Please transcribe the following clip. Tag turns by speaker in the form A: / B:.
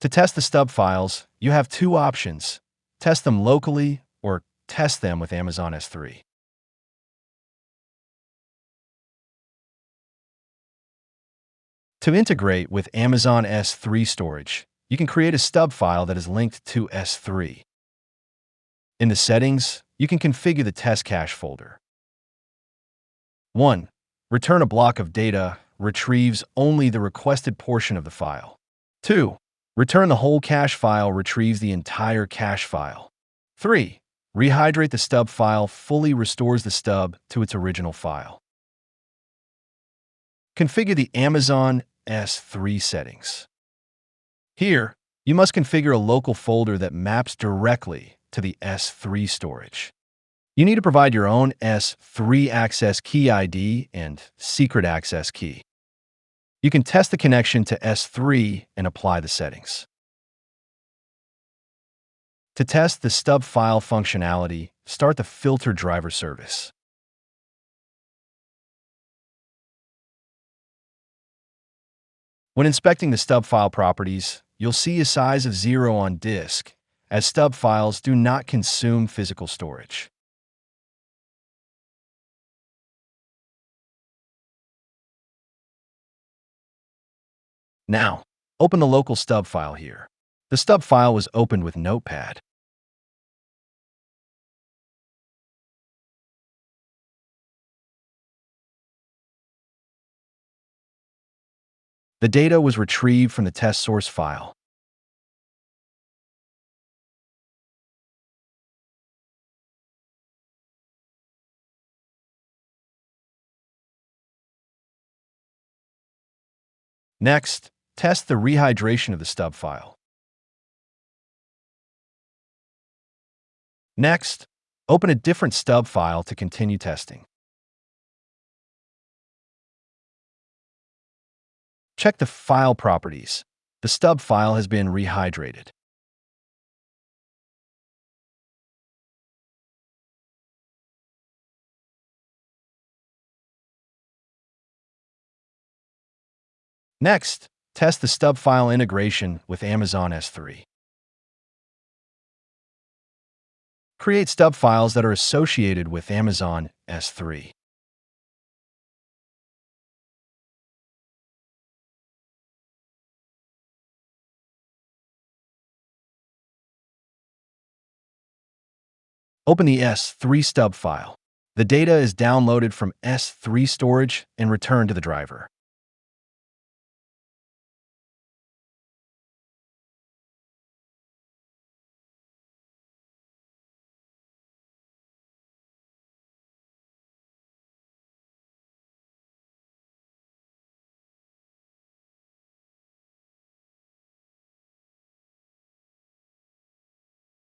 A: To test the stub files, you have two options: test them locally or test them with Amazon S3. To integrate with Amazon S3 storage, you can create a stub file that is linked to S3. In the settings, you can configure the test cache folder. 1. Return a block of data, retrieves only the requested portion of the file. 2. Return the whole cache file, retrieves the entire cache file. 3. Rehydrate the stub file, fully restores the stub to its original file. Configure the Amazon S3 settings. Here, you must configure a local folder that maps directly to the S3 storage. You need to provide your own S3 access key ID and secret access key. You can test the connection to S3 and apply the settings. To test the stub file functionality, start the filter driver service. When inspecting the stub file properties, you'll see a size of 0 on disk, as stub files do not consume physical storage. Now, open the local stub file here. The stub file was opened with Notepad. The data was retrieved from the test source file. Next, test the rehydration of the stub file. Next, open a different stub file to continue testing. Check the file properties. The stub file has been rehydrated. Next, test the stub file integration with Amazon S3. Create stub files that are associated with Amazon S3. Open the S3 stub file. The data is downloaded from S3 storage and returned to the driver.